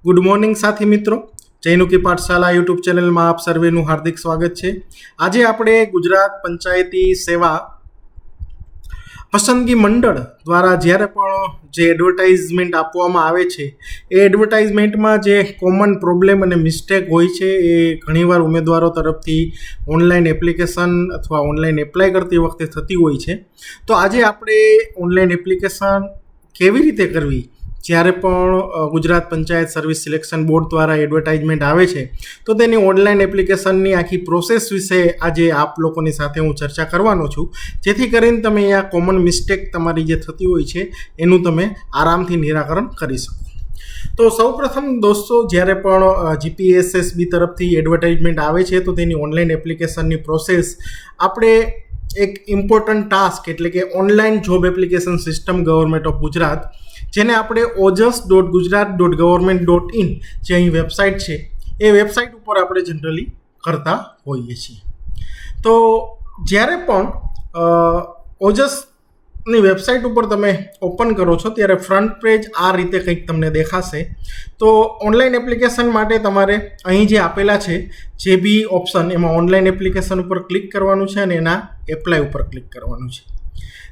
Good morning સાથી મિત્રો, જૈનુકી પાઠશાલા YouTube ચેનલમાં આપ સર્વેનું હાર્દિક સ્વાગત છે। આજે આપણે ગુજરાત પંચાયતી સેવા પસંદગી મંડળ દ્વારા જ્યારે પણ જે એડવર્ટાઇઝમેન્ટ આપવામાં આવે છે એ એડવર્ટાઇઝમેન્ટમાં જે કોમન પ્રોબ્લેમ અને મિસ્ટેક હોય છે એ ઘણીવાર ઉમેદવારો તરફથી ઓનલાઈન એપ્લિકેશન અથવા ઓનલાઈન એપ્લાય કરતી વખતે થતી હોય છે। તો આજે આપણે ઓનલાઈન એપ્લિકેશન કેવી રીતે કરવી જ્યારે પણ Gujarat panchayat service selection board દ્વારા એડવર્ટાઇઝમેન્ટ આવે છે તો તેની ઓનલાઈન એપ્લિકેશનની આખી પ્રોસેસ વિશે આજે આપ લોકોની સાથે હું ચર્ચા કરવાનો છું, જેથી કરીને તમે અહીંયા કોમન મિસ્ટેક તમારી જે થતી હોય છે એનું તમે આરામથી નિરાકરણ કરી શકો। તો સૌપ્રથમ દોસ્તો, જ્યારે પણ જીપીએસએસબી તરફથી એડવર્ટાઇઝમેન્ટ આવે છે તો તેની ઓનલાઈન એપ્લિકેશનની પ્રોસેસ આપણે એક ઇમ્પોર્ટન્ટ ટાસ્ક એટલે કે online job application system government of Gujarat, જેને આપણે ojas.gujarat.government.in જે અહીં વેબસાઇટ છે એ વેબસાઇટ ઉપર આપણે જનરલી કરતા હોઈએ છીએ। તો જ્યારે પણ ઓજસની વેબસાઇટ ઉપર તમે ઓપન કરો છો ત્યારે ફ્રન્ટ પેજ આ રીતે કંઈક તમને દેખાશે। તો ઓનલાઈન એપ્લિકેશન માટે તમારે અહીં જે આપેલા છે જે બી ઓપ્શન, એમાં ઓનલાઈન એપ્લિકેશન ઉપર ક્લિક કરવાનું છે અને એના એપ્લાય ઉપર ક્લિક કરવાનું છે।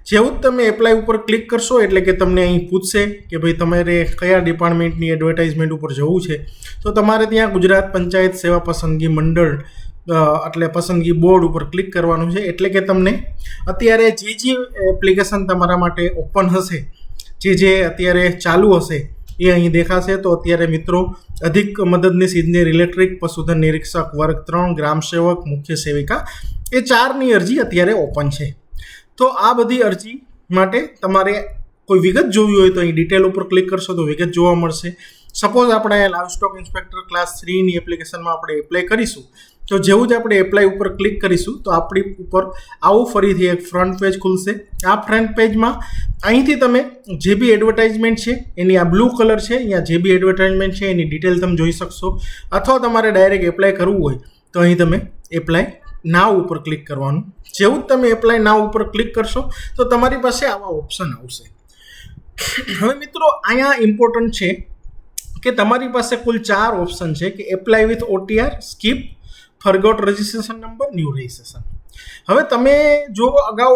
જેવું જ તમે એપ્લાય ઉપર ક્લિક કરશો એટલે કે તમને અહીં પૂછશે કે ભાઈ તમારે કયા ડિપાર્ટમેન્ટની એડવર્ટાઇઝમેન્ટ ઉપર જવું છે, તો તમારે ત્યાં ગુજરાત પંચાયત સેવા પસંદગી મંડળ એટલે પસંદગી બોર્ડ ઉપર ક્લિક કરવાનું છે। એટલે કે તમને અત્યારે જે એપ્લિકેશન તમારા માટે ઓપન હશે, જે અત્યારે ચાલુ હશે એ અહીં દેખાશે। તો અત્યારે મિત્રો અધિક મદદનીશ ઇજનેર ઇલેક્ટ્રિક, પશુધન નિરીક્ષક વર્ગ 3, ગ્રામ સેવક, મુખ્ય સેવિકા, એ 4ની અરજી અત્યારે ઓપન છે। તો આ બધી અરજી માટે તમારે કોઈ વિગત જોવી હોય તો અહીં ડિટેલ ઉપર ક્લિક કરશો તો વિગત જોવા મળશે। સપોઝ આપણે લાઇવ સ્ટોક ઇન્સ્પેક્ટર ક્લાસ 3ની એપ્લિકેશનમાં આપણે એપ્લાય કરીશું, તો જેવું જ આપણે એપ્લાય ઉપર ક્લિક કરીશું તો આપણી ઉપર આવું ફરીથી એક ફ્રન્ટ પેજ ખુલશે। આ ફ્રન્ટ પેજમાં અહીંથી તમે જે બી એડવર્ટાઇઝમેન્ટ છે એની આ બ્લુ કલર છે, અહીંયા જે બી એડવર્ટાઇઝમેન્ટ છે એની ડિટેલ તમે જોઈ શકશો, અથવા તમારે ડાયરેક્ટ એપ્લાય કરવું હોય તો અહીં તમે એપ્લાય નાવ ઉપર ક્લિક કરવાનું। જેવું જ તમે એપ્લાય નાવ ઉપર ક્લિક કરશો તો તમારી પાસે આવા ઓપ્શન આવશે। હવે મિત્રો અહીંયા ઇમ્પોર્ટન્ટ છે કે તમારી પાસે કુલ 4 ઓપ્શન છે કે apply with OTR, skip, forgot registration number, new registration. હવે તમે જો અગાઉ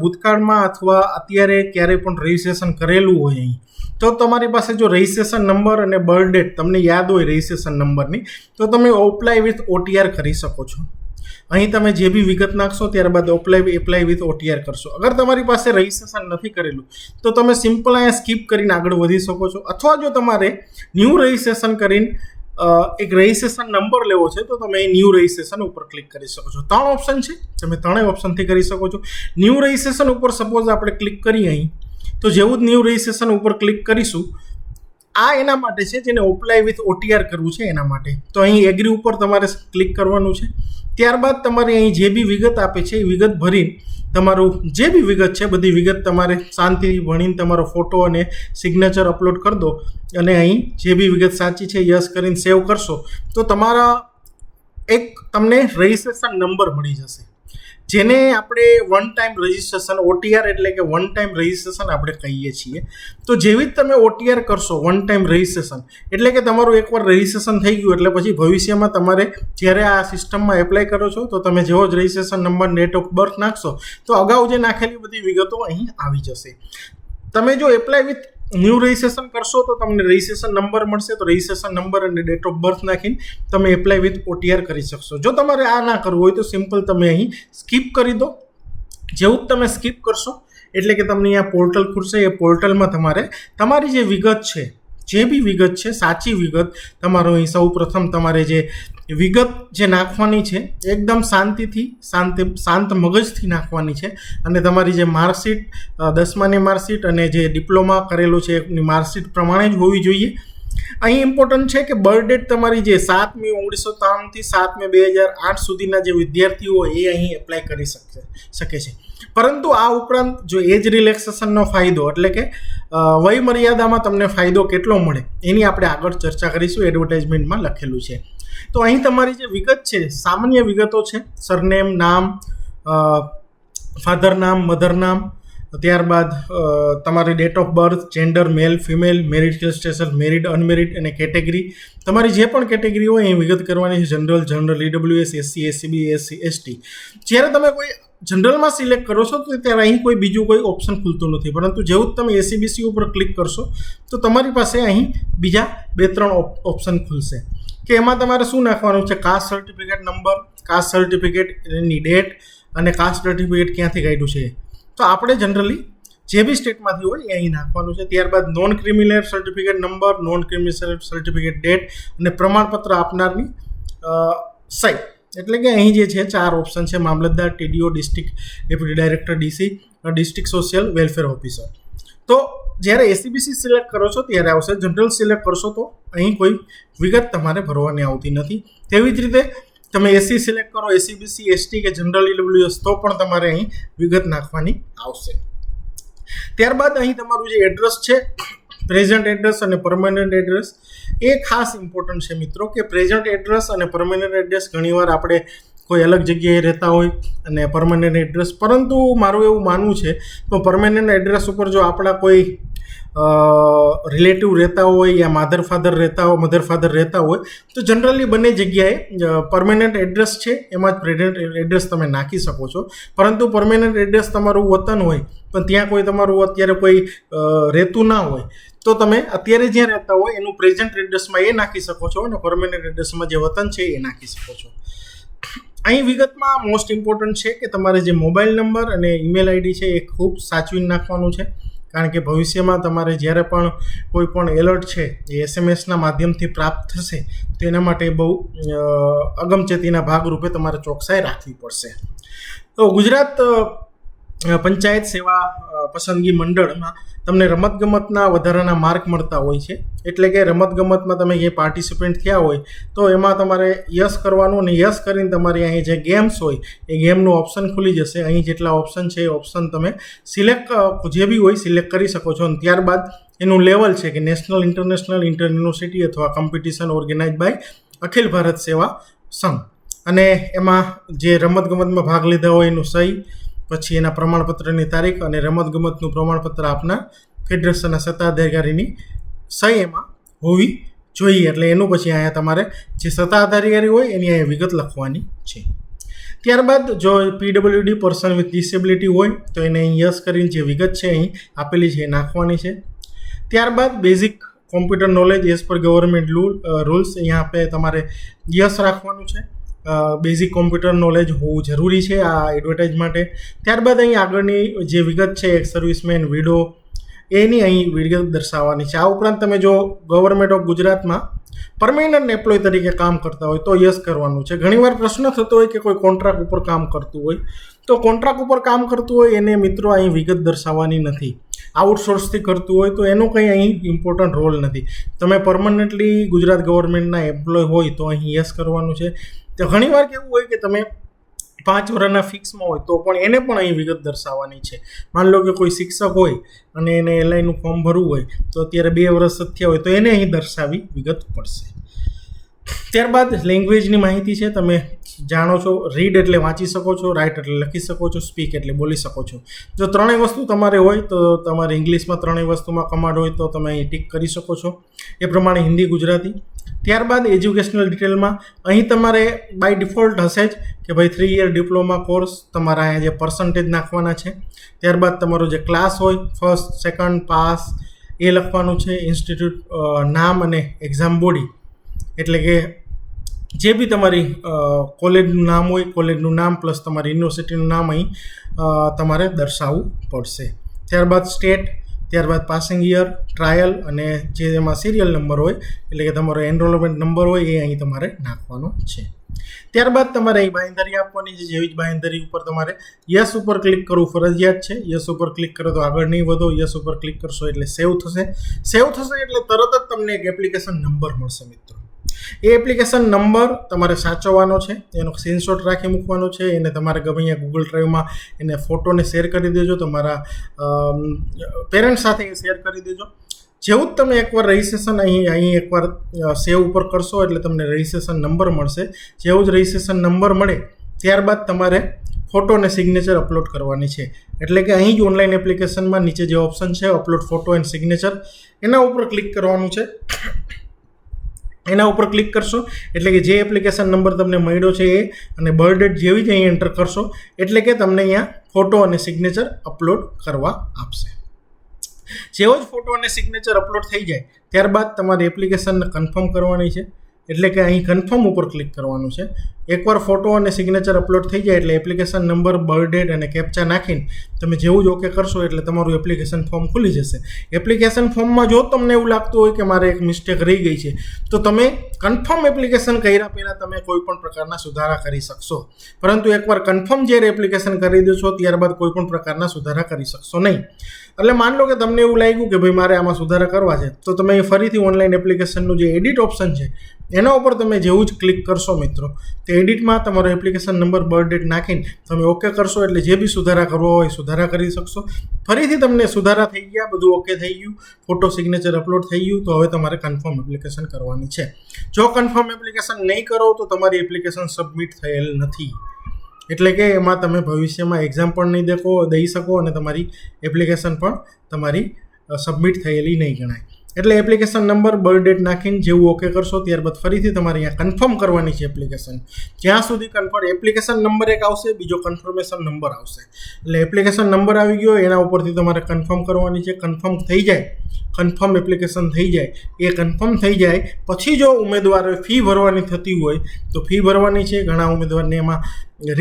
ભૂતકાળમાં અથવા અત્યારે ક્યારેય પણ રજિસ્ટ્રેશન કરેલું હોય અહીં, તો તમારી પાસે જો રજિસ્ટ્રેશન નંબર અને બર્થ ડેટ તમને યાદ હોય રજિસ્ટ્રેશન નંબરની, તો તમે એપ્લાય વિથ OTR કરી શકો છો। અહીં તમે જે બી વિગત નાખશો ત્યારબાદ એપ્લાય વિથ OTR કરશો। અગર તમારી પાસે રજિસ્ટ્રેશન નથી કરેલું તો તમે સિમ્પલ અહીંયા સ્કીપ કરીને આગળ વધી શકો છો, અથવા જો તમારે ન્યૂ રજિસ્ટ્રેશન કરીને એક રજિસ્ટ્રેશન નંબર લેવો છે તો તમે ન્યૂ રજિસ્ટ્રેશન ઉપર ક્લિક કરી શકો છો। 3 ઓપ્શન છે, તમે 3 ઓપ્શનથી કરી શકો છો। ન્યૂ રજિસ્ટ્રેશન ઉપર સપોઝ આપણે ક્લિક કરીએ અહીં, તો જેવું જ ન્યૂ રજિસ્ટ્રેશન ઉપર ક્લિક કરીશું, આ એના માટે છે જેને એપ્લાય વિથ OTR કરવું છે એના માટે। તો અહીં એગ્રી ઉપર તમારે ક્લિક કરવાનું છે। ત્યારબાદ તમારે અહીં જે બી વિગત આપે છે એ વિગત ભરીને તમારું જે બી વિગત છે બધી વિગત તમારે શાંતિથી ભણીને તમારો ફોટો અને સિગ્નેચર અપલોડ કરી દો, અને અહીં જે બી વિગત સાચી છે યસ કરીને સેવ કરશો તો તમારા એક તમને રજિસ્ટ્રેશન નંબર મળી જશે, જેને આપણે વન ટાઈમ રજિસ્ટ્રેશન, OTR એટલે કે વન ટાઈમ રજિસ્ટ્રેશન આપણે કહીએ છીએ। તો જેવી જ તમે OTR કરશો, વન ટાઈમ રજિસ્ટ્રેશન એટલે કે તમારું એકવાર રજિસ્ટ્રેશન થઈ ગયું એટલે પછી ભવિષ્યમાં તમારે જ્યારે આ સિસ્ટમમાં એપ્લાય કરો છો તો તમે જેવો જ registration number, date of birth નાખશો તો અગાઉ જે નાખેલી બધી વિગતો અહીં આવી જશે। તમે જો એપ્લાય વિથ ન્યૂ રજિસ્ટ્રેશન કરશો તો તમને રજિસ્ટ્રેશન નંબર મળશે, તો રજિસ્ટ્રેશન નંબર અને ડેટ ઓફ બર્થ નાખીને તમે એપ્લાય વિથ OTR કરી શકશો। જો તમારે આ ના કરવું હોય તો સિમ્પલ તમે અહીં સ્કીપ કરી દો। જેવું જ તમે સ્કીપ કરશો એટલે કે તમને અહીંયા પોર્ટલ ખુલશે, એ પોર્ટલમાં તમારે તમારી જે વિગત છે, જે બી વિગત છે સાચી વિગત, તમારો અહીં સૌ પ્રથમ તમારે જે વિગત જે નાખવાની છે એકદમ શાંતિથી શાંત મગજથી નાખવાની છે, અને તમારી જે માર્કશીટ 10માની માર્કશીટ અને જે ડિપ્લોમા કરેલું છે એની માર્કશીટ પ્રમાણે જ હોવી જોઈએ। અહીં ઇમ્પોર્ટન્ટ છે કે બર્થ ડેટ તમારી જે 7/1993 થી 7/2008 સુધીના જે વિદ્યાર્થીઓ એ અહીં એપ્લાય કરી શકે છે। પરંતુ આ ઉપરાંત જો એજ રિલેક્સેશનનો ફાયદો એટલે કે વય મર્યાદામાં તમને ફાયદો કેટલો મળે એની આપણે આગળ ચર્ચા કરીશું, એડવર્ટાઇઝમેન્ટમાં લખેલું છે। તો અહીં તમારી જે વિગત છે સામાન્ય વિગતો છે, સરનેમ, નામ, ફાધર નામ, મધર નામ, ત્યારબાદ તમારી date of birth, gender, male, female, marital status, married, unmarried અને કેટેગરી, તમારી જે પણ કેટેગરી હોય એ વિગત કરવાની છે. General, EWS, SC, SCB, ST. જ્યારે તમે કોઈ જનરલમાં સિલેક્ટ કરો છો તો ત્યારે અહીં કોઈ બીજું કોઈ ઓપ્શન ખુલતું નથી, પરંતુ જેવું જ તમે SCBC ઉપર ક્લિક કરશો તો તમારી પાસે અહીં બીજા 2-3 ઓપ્શન ખુલશે કે એમાં તમારે શું નાખવાનું છે. Caste certificate number, caste certificate એની ડેટ અને કાસ્ટ સર્ટિફિકેટ ક્યાંથી કાઢ્યું છે. તો આપણે જનરલી જે બી સ્ટેટમાંથી હોય એ અહીં નાખવાનું છે. ત્યારબાદ non criminal certificate number, non criminal certificate date અને પ્રમાણપત્ર આપનારની સહી. એટલે કે અહીં જે છે 4 ઓપ્શન છે: મામલતદાર, TDO, district deputy director, DC, district social welfare officer. તો જ્યારે SCBC સિલેક્ટ કરો છો ત્યારે આવશે. જનરલ સિલેક્ટ કરશો તો અહીં કોઈ વિગત તમારે ભરવાની આવતી નથી. તેવી જ રીતે તમે SC સિલેક્ટ કરો, SCBC, ST કે જનરલ, EWS, તો પણ તમારે અહીં વિગત નાખવાની આવશે. ત્યારબાદ અહીં તમારું જે એડ્રેસ છે, પ્રેઝન્ટ એડ્રેસ અને પરમેનન્ટ એડ્રેસ, એ ખાસ ઇમ્પોર્ટન્ટ છે મિત્રો. કે પ્રેઝન્ટ એડ્રેસ અને પરમેનન્ટ એડ્રેસ ઘણીવાર આપણે કોઈ અલગ જગ્યાએ રહેતા હોય અને પરમેનન્ટ એડ્રેસ, પરંતુ મારું એવું માનવું છે તો પરમેનન્ટ એડ્રેસ ઉપર જો આપણા કોઈ રિલેટિવ રહેતા હોય યા મધર ફાધર રહેતા હોય તો જનરલી બંને જગ્યાએ પરમેનન્ટ એડ્રેસ છે એમાં જ પ્રેઝન્ટ એડ્રેસ તમે નાખી શકો છો. પરંતુ પરમેનન્ટ એડ્રેસ તમારું વતન હોય પણ ત્યાં કોઈ તમારું અત્યારે કોઈ રહેતું ના હોય તો તમે અત્યારે જ્યાં રહેતા હોય એનું પ્રેઝન્ટ એડ્રેસમાં એ નાખી શકો છો અને પરમેનન્ટ એડ્રેસમાં જે વતન છે એ નાખી શકો છો. અહીં વિગતમાં મોસ્ટ ઇમ્પોર્ટન્ટ છે કે તમારે જે મોબાઈલ નંબર અને ઈમેલ ID છે એ ખૂબ સાચવીને નાખવાનું છે. કારણ કે ભવિષ્યમાં તમારે જ્યારે પણ કોઈ પણ એલર્ટ છે એ SMS ના માધ્યમથી પ્રાપ્ત થશે તો એના માટે બહુ અગમચેતીના ભાગરૂપે તમારે ચોકસાઈ રાખવી પડશે. તો ગુજરાત પંચાયત સેવા પસંદગી મંડળમાં તમને રમતગમતના વધારાના માર્ક મળતા હોય છે. એટલે કે રમતગમતમાં તમે જે પાર્ટિસિપેન્ટ થયા હોય તો એમાં તમારે યસ કરવાનું અને યસ કરીને તમારી અહીં જે ગેમ્સ હોય એ ગેમનું ઓપ્શન ખુલી જશે. અહીં જેટલા ઓપ્શન છે એ ઓપ્શન તમે સિલેક્ટ જે બી હોય સિલેક્ટ કરી શકો છો. અને ત્યારબાદ એનું લેવલ છે કે નેશનલ, ઇન્ટરનેશનલ, ઇન્ટર યુનિવર્સિટી અથવા કોમ્પિટિશન ઓર્ગેનાઇઝ બાય અખિલ ભારત સેવા સંઘ. અને એમાં જે રમતગમતમાં ભાગ લીધા હોય એનું સહી, પછી એના પ્રમાણપત્રની તારીખ અને રમતગમતનું પ્રમાણપત્ર આપનાર ફેડરેશનના સત્તાધિકારીની સહી એમાં હોવી જોઈએ. એટલે એનું પછી અહીંયા તમારે જે સત્તાધિકારી હોય એની અહીંયા વિગત લખવાની છે. ત્યારબાદ જો PWD પર્સન વિથ ડિસેબિલિટી હોય તો એને અહીં યસ કરીને જે વિગત છે અહીં આપેલી છે એ નાખવાની છે. ત્યારબાદ basic computer knowledge as per government rules અહીંયા આપણે તમારે યસ રાખવાનું છે. બેઝિક કોમ્પ્યુટર નોલેજ હોવું જરૂરી છે આ એડવર્ટાઇઝ માટે. ત્યારબાદ અહીં આગળની જે વિગત છે એક સર્વિસમેન, વિડો, એની અહીં વિગત દર્શાવવાની છે. આ ઉપરાંત તમે જો ગવર્મેન્ટ ઓફ ગુજરાતમાં પરમેનન્ટ એમ્પ્લોય તરીકે કામ કરતા હોય તો યસ કરવાનું છે. ઘણીવાર પ્રશ્ન થતો હોય કે કોઈ કોન્ટ્રાક્ટ ઉપર કામ કરતું હોય તો કોન્ટ્રાક્ટ ઉપર કામ કરતું હોય એને મિત્રો અહીં વિગત દર્શાવવાની નથી. આઉટસોર્સથી કરતું હોય તો એનો કંઈ અહીં ઇમ્પોર્ટન્ટ રોલ નથી. તમે પરમનન્ટલી ગુજરાત ગવર્મેન્ટના એમ્પ્લોય હોય તો અહીં યસ કરવાનું છે. તો ઘણીવાર કેવું હોય કે તમે 5 વર્ષના ફિક્સમાં હોય તો પણ એને પણ અહીં વિગત દર્શાવવાની છે. માન લો કે કોઈ શિક્ષક હોય અને એને LIનું ફોર્મ ભરવું હોય તો અત્યારે 2 વર્ષ થયા હોય તો એને અહીં દર્શાવી વિગત પડશે. ત્યારબાદ લેંગ્વેજની માહિતી છે. તમે જાણો છો રીડ એટલે વાંચી શકો છો, રાઇટ એટલે લખી શકો છો, સ્પીક એટલે બોલી શકો છો. જો 3 વસ્તુ તમારે હોય તો તમારે ઇંગ્લિશમાં 3 વસ્તુમાં કમાન્ડ હોય તો તમે અહીં ટિક કરી શકો છો. એ પ્રમાણે હિન્દી, ગુજરાતી. ત્યારબાદ એજ્યુકેશનલ ડિટેલમાં અહીં તમારે બાય ડિફોલ્ટ હશે જ કે ભાઈ 3 યર ડિપ્લોમા કોર્સ, તમારા અહીંયા જે પર્સન્ટેજ નાખવાના છે. ત્યારબાદ તમારો જે ક્લાસ હોય ફર્સ્ટ, સેકન્ડ, પાસ એ લખવાનું છે. ઇન્સ્ટિટ્યૂટ નામ અને એક્ઝામ બોડી એટલે કે જે બી તમારી કોલેજનું નામ હોય કોલેજનું નામ પ્લસ તમારી યુનિવર્સિટીનું નામ અહીં તમારે દર્શાવવું પડશે. ત્યારબાદ સ્ટેટ, ત્યારબાદ પાસિંગ યર, ટ્રાયલ અને જે એમાં સિરિયલ નંબર હોય એટલે કે તમારો એનરોલમેન્ટ નંબર હોય એ અહીં તમારે નાખવાનો છે. ત્યારબાદ તમારે અહીં બાંયધરી આપવાની છે. જેવી જ બાંયધરી ઉપર તમારે યસ ઉપર ક્લિક કરવું ફરજિયાત છે. યસ ઉપર ક્લિક કરો તો આગળ નહીં વધો. યસ ઉપર ક્લિક કરશો એટલે સેવ થશે. સેવ થશે એટલે તરત જ તમને એક એપ્લિકેશન નંબર મળશે મિત્રો. એ એપ્લિકેશન નંબર તમારે સાચવવાનો છે, એનો સ્ક્રીનશોટ રાખી મૂકવાનો છે. એને તમારે ગમે અહીંયા ગૂગલ ડ્રાઈવમાં એને ફોટોને શેર કરી દેજો. તમારા પેરેન્ટ્સ સાથે શેર કરી દેજો. જેવું જ તમે એકવાર રજિસ્ટ્રેશન અહીં એકવાર સેવ ઉપર કરશો એટલે તમને રજિસ્ટ્રેશન નંબર મળશે. જેવું જ રજિસ્ટ્રેશન નંબર મળે ત્યારબાદ તમારે ફોટો અને સિગ્નેચર અપલોડ કરવાની છે. એટલે કે અહીં જ ઓનલાઈન એપ્લિકેશનમાં નીચે જે ઓપ્શન છે અપલોડ ફોટો એન્ડ સિગ્નેચર, એના ઉપર ક્લિક કરવાનું છે. એના ઉપર ક્લિક કરશો એટલે કે જે એપ્લિકેશન નંબર તમને મળ્યો છે એ અને બર્થ ડેટ જેવી જ અહીં એન્ટર કરશો એટલે કે તમને અહીંયા ફોટો અને સિગ્નેચર અપલોડ કરવા આપશે. જેવો જ ફોટો અને સિગ્નેચર અપલોડ થઈ જાય ત્યારબાદ તમારે એપ્લિકેશનને કન્ફર્મ કરવાની છે. એટલે કે અહીં કન્ફર્મ ઉપર ક્લિક કરવાનું છે. એકવાર ફોટો અને સિગ્નેચર અપલોડ થઈ જાય એટલે એપ્લિકેશન નંબર, બર્થ ડેટ અને કેપ્ચા નાખીને તમે જેવું જ ઓકે કરશો એટલે તમારું એપ્લિકેશન ફોર્મ ખુલી જશે. એપ્લિકેશન ફોર્મમાં જો તમને એવું લાગતું હોય કે મારે એક મિસ્ટેક રહી ગઈ છે તો તમે કન્ફર્મ એપ્લિકેશન કર્યા પહેલાં તમે કોઈ પણ પ્રકારના સુધારા કરી શકશો. પરંતુ એકવાર કન્ફર્મ જ્યારે એપ્લિકેશન કરી દેશો ત્યારબાદ કોઈ પણ પ્રકારના સુધારા કરી શકશો નહીં. એટલે માન લો કે તમને એવું લાગ્યું કે ભાઈ મારે આમાં સુધારા કરવા છે તો તમે ફરીથી ઓનલાઈન એપ્લિકેશનનું જે એડિટ ઓપ્શન છે એના ઉપર તમે જેવું જ ક્લિક કરશો મિત્રો, તે એડિટમાં તમારો એપ્લિકેશન નંબર, બર્થ ડેટ નાખીને તમે ઓકે કરશો એટલે જે બી સુધારા કરવો હોય સુધારા કરી શકશો. ફરીથી તમને સુધારા થઈ ગયા, બધું ઓકે થઈ ગયું, ફોટો સિગ્નેચર અપલોડ થઈ ગયું, તો હવે તમારે કન્ફર્મ એપ્લિકેશન કરવાની છે. જો કન્ફર્મ એપ્લિકેશન નહીં કરો તો તમારી એપ્લિકેશન સબમિટ થયેલ નથી. એટલે કે એમાં તમે ભવિષ્યમાં એક્ઝામ પણ નહીં દઈ શકો અને તમારી એપ્લિકેશન પણ તમારી સબમિટ થયેલી નહીં ગણાય. એટલે એપ્લિકેશન નંબર, બર્થ ડેટ નાખીને જેવું ઓકે કરશો ત્યારબાદ ફરીથી તમારે અહીંયા કન્ફર્મ કરવાની છે એપ્લિકેશન. જ્યાં સુધી એપ્લિકેશન નંબર એક આવશે, બીજો કન્ફર્મેશન નંબર આવશે. એટલે એપ્લિકેશન નંબર આવી ગયો એના ઉપરથી તમારે કન્ફર્મ કરવાની છે. કન્ફર્મ થઈ જાય, કન્ફર્મ એપ્લિકેશન થઈ જાય, એ કન્ફર્મ થઈ જાય પછી જો ઉમેદવારે ફી ભરવાની થતી હોય તો ફી ભરવાની છે. ઘણા ઉમેદવારને એમાં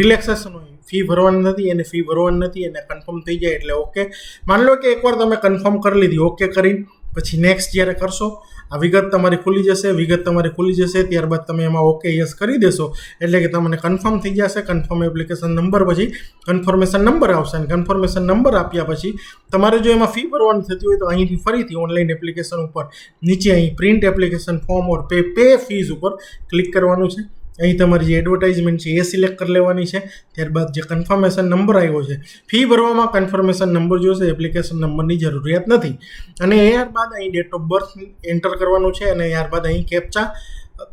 રિલેક્સેશન હોય, ફી ભરવાની નથી, એને ફી ભરવાની નથી, એને કન્ફર્મ થઈ જાય એટલે ઓકે. માની લો કે એકવાર તમે કન્ફર્મ કરી લીધી, ઓકે કરીને પછી નેક્સ્ટ જ્યારે કરશો આ વિગત તમારી ખુલી જશે. ત્યારબાદ તમે એમાં ઓકે યસ કરી દેશો એટલે કે તમને કન્ફર્મ થઈ જશે. કન્ફર્મ એપ્લિકેશન નંબર પછી કન્ફર્મેશન નંબર આવશે અને કન્ફર્મેશન નંબર આપ્યા પછી તમારે જો એમાં ફી ભરવાની થતી હોય તો અહીંથી ફરીથી ઓનલાઈન એપ્લિકેશન ઉપર નીચે અહીં પ્રિન્ટ એપ્લિકેશન ફોર્મ ઓર પે ફીઝ ઉપર ક્લિક કરવાનું છે. અહીં તમારી જે એડવર્ટાઇઝમેન્ટ છે એ સિલેક્ટ કરી લેવાની છે. ત્યારબાદ જે કન્ફર્મેશન નંબર આવ્યો છે, ફી ભરવામાં કન્ફર્મેશન નંબર જોશે, એપ્લિકેશન નંબરની જરૂરિયાત નથી. અને ત્યારબાદ અહીં ડેટ ઓફ બર્થ એન્ટર કરવાનું છે અને ત્યારબાદ અહીં કેપ્ચા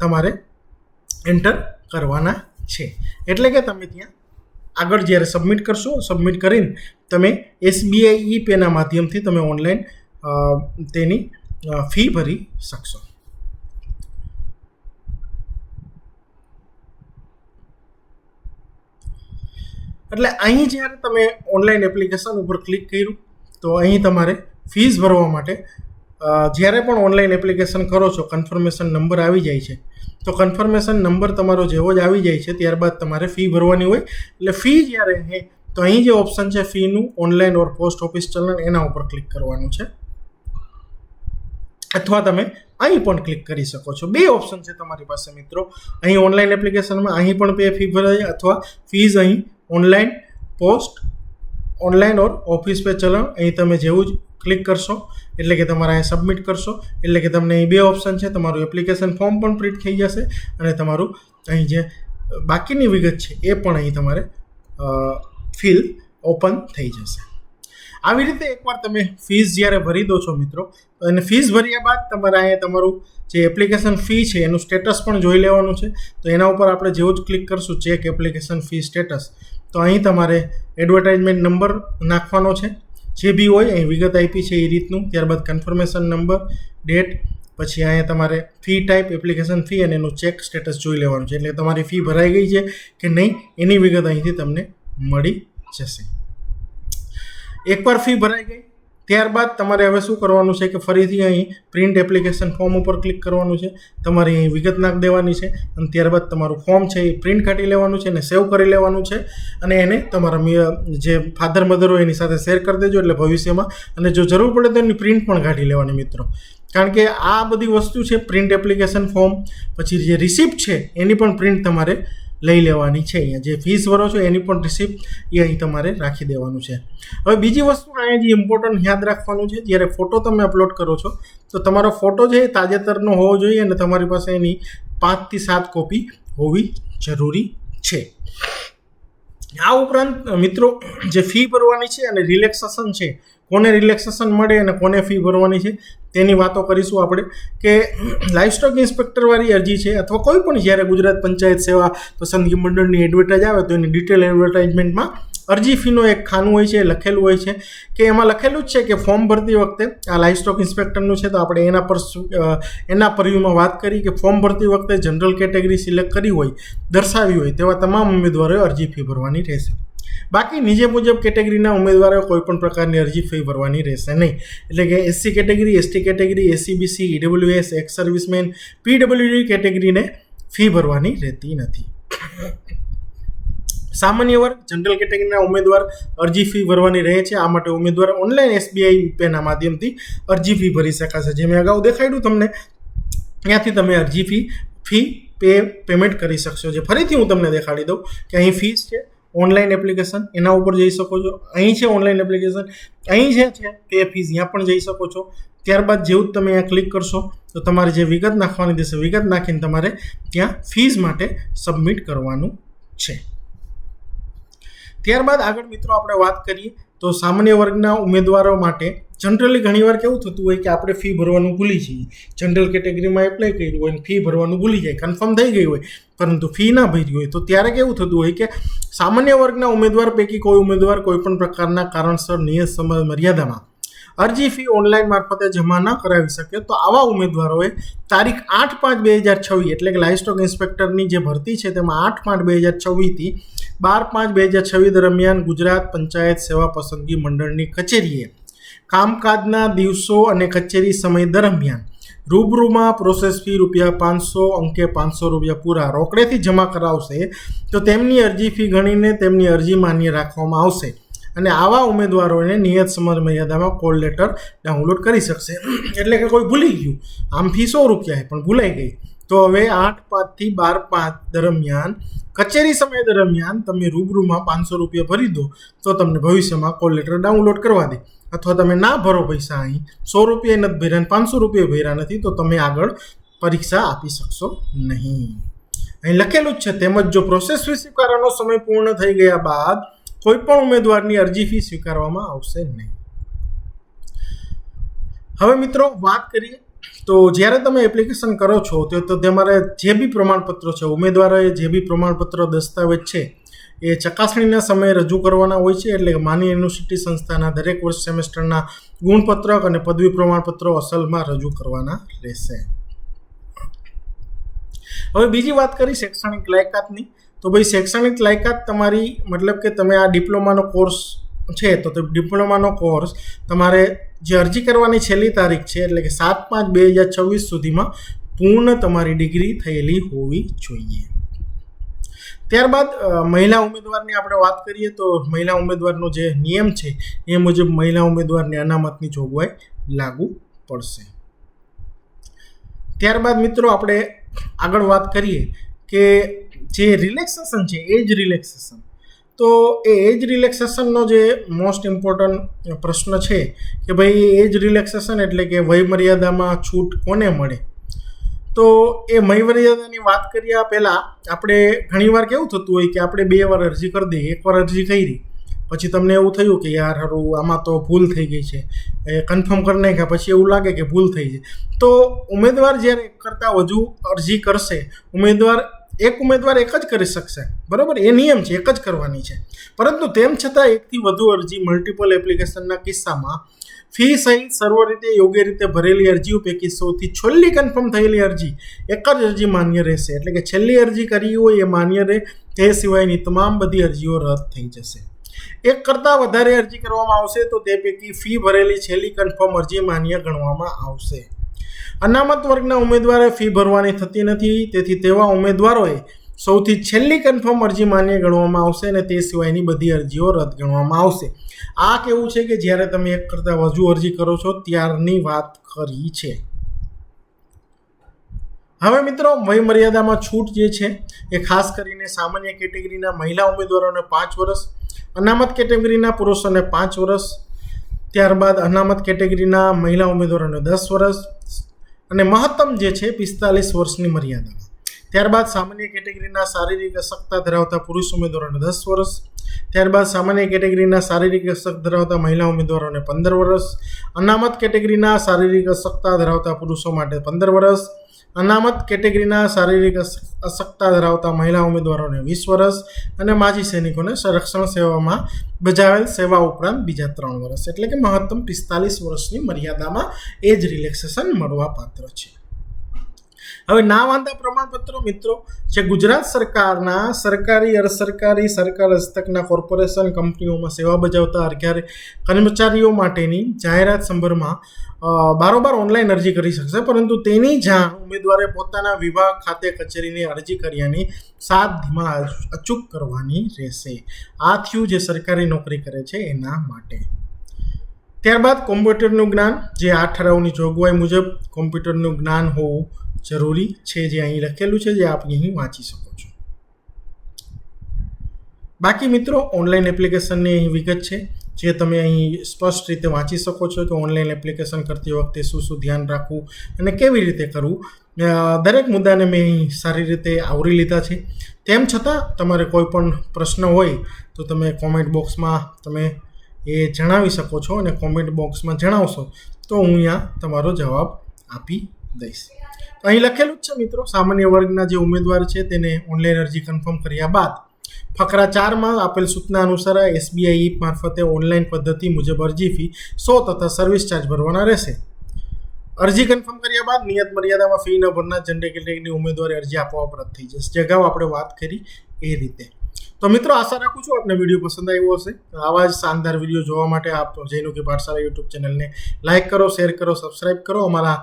તમારે એન્ટર કરવાના છે. એટલે કે તમે ત્યાં આગળ જ્યારે સબમિટ કરશો, સબમિટ કરીને તમે SBI e-પેના માધ્યમથી તમે ઓનલાઈન તેની ફી ભરી શકશો. એટલે અહીં જ્યારે તમે ઓનલાઈન એપ્લિકેશન ઉપર ક્લિક કર્યું તો અહીં તમારે ફીસ ભરવા માટે જ્યારે પણ ઓનલાઈન એપ્લિકેશન કરો છો કન્ફર્મેશન નંબર આવી જાય છે. તો કન્ફર્મેશન નંબર તમારો જેવો જ આવી જાય છે ત્યારબાદ તમારે ફી ભરવાની હોય. એટલે ફી જ્યારે હે તો અહીં જે ઓપ્શન છે ફીનું, ઓનલાઈન ઓર પોસ્ટ ઓફિસ ચલણ, એના ઉપર ક્લિક કરવાનું છે. અથવા તમે અહીં પણ ક્લિક કરી શકો છો. બે ઓપ્શન છે તમારી પાસે મિત્રો. અહીં ઓનલાઈન એપ્લિકેશનમાં અહીં પણ ફી ભરાય અથવા ફીઝ અહીં ઓનલાઈન પોસ્ટ, ઓનલાઈન ઓર ઓફિસ પે ચલણ, અહીં તમે જેવું જ ક્લિક કરશો એટલે કે તમારે અહીં સબમિટ કરશો એટલે કે તમને અહીં બે ઓપ્શન છે. તમારું એપ્લિકેશન ફોર્મ પણ પ્રિન્ટ થઈ જશે અને તમારું અહીં જે બાકીની વિગત છે એ પણ અહીં તમારે ફિલ ઓપન થઈ જશે. આવી રીતે એકવાર તમે ફીસ જ્યારે ભરી દો છો મિત્રો, અને ફીસ ભર્યા બાદ તમારે અહીંયા તમારું જે એપ્લિકેશન ફી છે એનું સ્ટેટસ પણ જોઈ લેવાનું છે. તો એના ઉપર આપણે જેવું જ ક્લિક કરશું ચેક એપ્લિકેશન ફી સ્ટેટસ, તો અહીં તમારે એડવર્ટાઇઝમેન્ટ નંબર નાખવાનો છે, જે બી હોય અહીં વિગત આપી છે એ રીતનું. ત્યારબાદ કન્ફર્મેશન નંબર, ડેટ, પછી અહીંયા તમારે ફી ટાઈપ, એપ્લિકેશન ફી અને એનું ચેક સ્ટેટસ જોઈ લેવાનું છે. એટલે તમારી ફી ભરાઈ ગઈ છે કે નહીં એની વિગત અહીંથી તમને મળી જશે. એકવાર ફી ભરાઈ ગઈ ત્યારબાદ તમારે હવે શું કરવાનું છે કે ફરીથી અહીં પ્રિન્ટ એપ્લિકેશન ફોર્મ ઉપર ક્લિક કરવાનું છે. તમારે અહીં વિગત નાખ દેવાની છે અને ત્યારબાદ તમારું ફોર્મ છે એ પ્રિન્ટ કાઢી લેવાનું છે અને સેવ કરી લેવાનું છે. અને એને તમારા જે ફાધર મધર હોય એની સાથે શેર કરી દેજો એટલે ભવિષ્યમાં, અને જો જરૂર પડે તો એની પ્રિન્ટ પણ કાઢી લેવાની મિત્રો. કારણ કે આ બધી વસ્તુ છે, પ્રિન્ટ એપ્લિકેશન ફોર્મ, પછી જે રિસિપ્ટ છે એની પણ પ્રિન્ટ તમારે લઈ લેવાની છે. અહીંયા જે ફીસ ભરો છો એની પણ રિસિપ્ટ એ અહીં તમારે રાખી દેવાનું છે. હવે બીજી વસ્તુ અહીંયા જે ઇમ્પોર્ટન્ટ યાદ રાખવાનું છે, જ્યારે ફોટો તમે અપલોડ કરો છો તો તમારો ફોટો છે એ તાજેતરનો હોવો જોઈએ અને તમારી પાસે એની 5 થી 7 કોપી હોવી જરૂરી છે. આ ઉપરાંત મિત્રો જે ફી ભરવાની છે અને રિલેક્સેશન છે, કોને રિલેક્સેશન મળે અને કોને ફી ભરવાની છે તેની વાતો કરીશું આપણે કે લાઇવસ્ટોક ઇન્સ્પેક્ટરવાળી અરજી છે અથવા કોઈ પણ જ્યારે ગુજરાત પંચાયત સેવા પસંદગી મંડળની એડવર્ટાઇઝ આવે તો એની ડિટેલ એડવર્ટાઇઝમેન્ટમાં અરજી ફીનું એક ખાનું હોય છે, લખેલું હોય છે કે એમાં લખેલું જ છે કે ફોર્મ ભરતી વખતે આ લાઇવસ્ટોક ઇન્સ્પેક્ટરનું છે તો આપણે એના પરવ્યુમાં વાત કરી કે ફોર્મ ભરતી વખતે જનરલ કેટેગરી સિલેક્ટ કરી હોય, દર્શાવી હોય તેવા તમામ ઉમેદવારોએ અરજી ફી ભરવાની રહેશે. બાકી નીચે મુજબ કેટેગરીના ઉમેદવારોએ કોઈપણ પ્રકારની અરજી ફી ભરવાની રહેશે નહીં. એટલે કે SC category, ST category, SCBC, EWS, ex serviceman, PWD કેટેગરીને ફી ભરવાની રહેતી નથી. સામાન્ય વર્ગ, જનરલ કેટેગરીના ઉમેદવાર અરજી ફી ભરવાની રહે છે. આ માટે ઉમેદવાર ઓનલાઈન SBI પેના માધ્યમથી અરજી ફી ભરી શકાશે. જે મેં અગાઉ દેખાડ્યું તમને, ત્યાંથી તમે અરજી ફી પેમેન્ટ કરી શકશો. જે ફરીથી હું તમને દેખાડી દઉં કે અહીં ફીસ છે, ઓનલાઈન એપ્લિકેશન, એના ઉપર જઈ શકો છો. અહીં છે ઓનલાઈન એપ્લિકેશન, અહીં છે પે ફીસ, ત્યાં પણ જઈ શકો છો. ત્યારબાદ જેવું જ તમે અહીંયા ક્લિક કરશો તો તમારે જે વિગત નાખવાની થશે, વિગત નાખીને તમારે ત્યાં ફીસ માટે સબમિટ કરવાનું છે. ત્યારબાદ આગળ મિત્રો આપણે વાત કરીએ તો સામાન્ય વર્ગના ઉમેદવારો માટે જનરલી ઘણીવાર કેવું થતું હોય કે આપણે ફી ભરવાનું ભૂલી જઈએ. જનરલ કેટેગરીમાં એપ્લાય કર્યું હોય ફી ભરવાનું ભૂલી જાય, કન્ફર્મ થઈ ગઈ હોય પરંતુ ફી ના ભરી હોય તો ત્યારે કેવું થતું હોય કે સામાન્ય વર્ગના ઉમેદવાર પૈકી કોઈ ઉમેદવાર કોઈપણ પ્રકારના કારણસર નિયત સમય મર્યાદામાં અરજી ફી ઓનલાઈન મારફતે જમા ન કરાવી શકે તો આવા ઉમેદવારોએ તારીખ 8/5/2026 એટલે કે લાઇવસ્ટોક ઇન્સ્પેક્ટરની જે ભરતી છે તેમાં 8/5/2026 થી 12/5/2026 દરમિયાન ગુજરાત પંચાયત સેવા પસંદગી મંડળની કચેરીએ કામકાજના દિવસો અને કચેરી સમય દરમિયાન રૂબરૂમાં પ્રોસેસ ફી ₹500 અંકે ₹500 પૂરા રોકડેથી જમા કરાવશે તો તેમની અરજી ફી ગણીને તેમની અરજી માન્ય રાખવામાં આવશે અને આવા ઉમેદવારોને નિયત સમય મર્યાદામાં કોલ લેટર ડાઉનલોડ કરી શકશે. એટલે કે કોઈ ભૂલી ગયું, આમ ફી ₹100 છે પણ ભૂલાઈ ગઈ તો હવે 8/5 થી 12/5 દરમિયાન કચેરી સમય દરમિયાન તમે રૂબરૂમાં ₹500 ભરી દો તો તમને ભવિષ્યમાં કોલ લેટર ડાઉનલોડ કરવા દે. અથવા તમે ના ભરો પૈસા, અહીં ₹100 નથી ભર્યા, ₹500 ભર્યા નથી તો તમે આગળ પરીક્ષા આપી શકશો નહીં. અહીં લખેલું જ છે. તેમજ જો પ્રોસેસ ફી સ્વીકારવાનો સમય પૂર્ણ થઈ ગયા બાદ કોઈ પણ ઉમેદવારની અરજી ફી સ્વીકારવામાં આવશે નહીં. હવે મિત્રો વાત કરીએ તો જ્યારે તમે એપ્લિકેશન કરો છો તો તમારે જે બી પ્રમાણપત્રો છે, ઉમેદવારોએ જે બી પ્રમાણપત્ર દસ્તાવેજ છે એ ચકાસણીના સમયે રજૂ કરવાના હોય છે. એટલે કે માન્ય યુનિવર્સિટી સંસ્થાના દરેક વર્ષ સેમેસ્ટરના ગુણપત્રક અને પદવી પ્રમાણપત્રો અસલમાં રજૂ કરવાના રહેશે. હવે બીજી વાત કરી શૈક્ષણિક લાયકાતની તો ભાઈ શૈક્ષણિક લાયકાત તમારી મતલબ કે તમે આ ડિપ્લોમાનો કોર્સ છે તો તે ડિપ્લોમાનો કોર્સ તમારે જે અરજી કરવાની છેલ્લી તારીખ છે એટલે કે 7/5/2026 સુધીમાં પૂર્ણ તમારી ડિગ્રી થયેલી હોવી જોઈએ. ત્યારબાદ મહિલા ઉમેદવારની આપણે વાત કરીએ તો મહિલા ઉમેદવારનો જે નિયમ છે એ મુજબ મહિલા ઉમેદવારને અનામતની જોગવાઈ લાગુ પડશે. ત્યારબાદ મિત્રો આપણે આગળ વાત કરીએ કે જે રિલેક્સેશન છે, એજ રિલેક્સેશન, તો એ એજ રિલેક્સેશનનો જે મોસ્ટ ઇમ્પોર્ટન્ટ પ્રશ્ન છે કે ભાઈ એજ રિલેક્સેશન એટલે કે વય મર્યાદામાં છૂટ કોને મળે. તો એ વય મર્યાદાની વાત કર્યા પહેલાં આપણે ઘણીવાર કેવું થતું હોય કે આપણે 2 વાર અરજી કરી દઈએ. એકવાર અરજી કરી પછી તમને એવું થયું કે યાર હારું આમાં તો ભૂલ થઈ ગઈ છે, એ કન્ફર્મ કરી નાખ્યા પછી એવું લાગે કે ભૂલ થઈ છે. તો ઉમેદવાર જ્યારે એક કરતાં વધુ અરજી કરશે, એક ઉમેદવાર એક જ કરી શકશે, બરાબર, એ નિયમ છે, એક જ કરવાની છે. પરંતુ તેમ છતાં એકથી વધુ અરજી મલ્ટિપલ એપ્લિકેશનના કિસ્સામાં ફી સહિત સર્વ રીતે યોગ્ય રીતે ભરેલી અરજીઓ પૈકી સૌથી છેલ્લી કન્ફર્મ થયેલી અરજી એક જ અરજી માન્ય રહેશે. એટલે કે છેલ્લી અરજી કરી હોય એ માન્ય રહે, તે સિવાયની તમામ બધી અરજીઓ રદ થઈ જશે. એક કરતાં વધારે અરજી કરવામાં આવશે તો તે પૈકી ફી ભરેલી છેલ્લી કન્ફર્મ અરજી માન્ય ગણવામાં આવશે. અનામત વર્ગના ઉમેદવારે ફી ભરવાની થતી નથી, તેથી તેવા ઉમેદવારોએ સૌથી છેલ્લી કન્ફર્મ અરજી માન્ય ગણવામાં આવશે અને તે સિવાયની બધી અરજીઓ રદ ગણવામાં આવશે. આ કેવું છે કે જ્યારે તમે એક કરતાં વધુ અરજી કરો છો ત્યારની વાત કરી છે. હવે મિત્રો વય મર્યાદામાં છૂટ જે છે એ ખાસ કરીને સામાન્ય કેટેગરીના મહિલા ઉમેદવારોને 5 વર્ષ, અનામત કેટેગરીના પુરુષોને 5 વર્ષ, ત્યારબાદ અનામત કેટેગરીના મહિલા ઉમેદવારોને 10 વર્ષ અને મહત્તમ જે છે 45 વર્ષની મર્યાદામાં. ત્યારબાદ સામાન્ય કેટેગરીના શારીરિક અશક્તતા ધરાવતા પુરુષ ઉમેદવારોને 10 વર્ષ, ત્યારબાદ સામાન્ય કેટેગરીના શારીરિક અશક્ત ધરાવતા મહિલા ઉમેદવારોને 15 વર્ષ, અનામત કેટેગરીના શારીરિક અશક્તતા ધરાવતા પુરુષો માટે 15 વર્ષ, અનામત કેટેગરીના શારીરિક અશક્તતા ધરાવતા મહિલા ઉમેદવારોને 20 વર્ષ અને માજી સૈનિકોને સંરક્ષણ સેવામાં બજાવેલ સેવા ઉપરાંત બીજા 3 વર્ષ, એટલે કે મહત્તમ 45 વર્ષની મર્યાદામાં એજ રિલેક્સેશન મળવા પાત્ર છે. હવે ના વાંધા પ્રમાણપત્રો મિત્રો જે ગુજરાત સરકારના સરકારી, અર્ધ સરકારી, સરકાર હસ્તકના કોર્પોરેશન કંપનીઓમાં સેવા બજાવતા કર્મચારીઓ માટેની જાહેરાત સંદર્ભમાં બારોબાર ઓનલાઈન અરજી કરી શકશે, પરંતુ તેની જાણ ઉમેદવારે પોતાના વિભાગ ખાતે કચેરીને અરજી કર્યાની 7 દીમાં અચૂક કરવાની રહેશે. આ થયું જે સરકારી નોકરી કરે છે એના માટે. ત્યારબાદ કોમ્પ્યુટરનું જ્ઞાન, જે આ ઠરાવની જોગવાઈ મુજબ કોમ્પ્યુટરનું જ્ઞાન હોવું જરૂરી છે, જે અહીં લખેલું છે, જે આપ અહીં વાંચી શકો છો. બાકી મિત્રો ઓનલાઈન એપ્લિકેશનની અહીં વિગત છે, જે તમે અહીં સ્પષ્ટ રીતે વાંચી શકો છો કે ઓનલાઈન એપ્લિકેશન કરતી વખતે શું શું ધ્યાન રાખવું અને કેવી રીતે કરવું. દરેક મુદ્દાને મેં અહીં સારી રીતે આવરી લીધા છે. તેમ છતાં તમારે કોઈ પણ પ્રશ્ન હોય તો તમે કોમેન્ટ બોક્સમાં તમે એ જણાવી શકો છો, અને કોમેન્ટ બોક્સમાં જણાવશો તો હું અહીંયા તમારો જવાબ આપી દઈશ. અહીં લખેલું જ છે મિત્રો, સામાન્ય વર્ગના જે ઉમેદવાર છે તેને ઓનલાઈન અરજી કન્ફર્મ કર્યા બાદ ફકરા 4માં આપેલ સૂચના અનુસાર SBI મારફતે ઓનલાઈન પદ્ધતિ મુજબ અરજી ફી 100 તથા સર્વિસ ચાર્જ ભરવાના રહેશે. અરજી કન્ફર્મ કર્યા બાદ નિયત મર્યાદામાં ફી ન ભરનાર જનરલ કેટેગરીની ઉમેદવારી અરજી આપોઆપ રદ થઈ જશે, જે અગાઉ આપણે વાત કરી એ રીતે. તો મિત્રો આશા રાખું છું આપને વિડીયો પસંદ આવ્યો હશે. આવા જ શાનદાર વિડીયો જોવા માટે આપ જૈનુકી પાઠશાળા યુટ્યુબ ચેનલને લાઇક કરો, શેર કરો, સબસ્ક્રાઇબ કરો. અમારા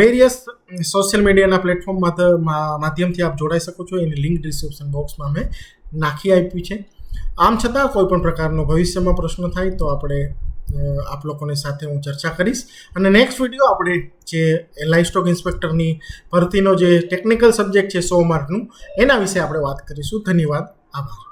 વેરિયસ સોશિયલ મીડિયાના પ્લેટફોર્મ માધ્યમથી આપ જોડાઈ શકો છો. એની લિંક ડિસ્ક્રિપ્શન બોક્સમાં અમે નાખી આપી છે. આમ છતાં કોઈ પણ પ્રકારનો ભવિષ્યમાં પ્રશ્ન થાય તો આપણે આપ લોકોની સાથે હું ચર્ચા કરીશ. અને નેક્સ્ટ વિડીયો આપણે જે લાઇવ સ્ટોક ઇન્સ્પેક્ટરની ભરતીનો જે ટેકનિકલ સબ્જેક્ટ છે 100 માર્કનું, એના વિશે આપણે વાત કરીશું. ધન્યવાદ, આભાર.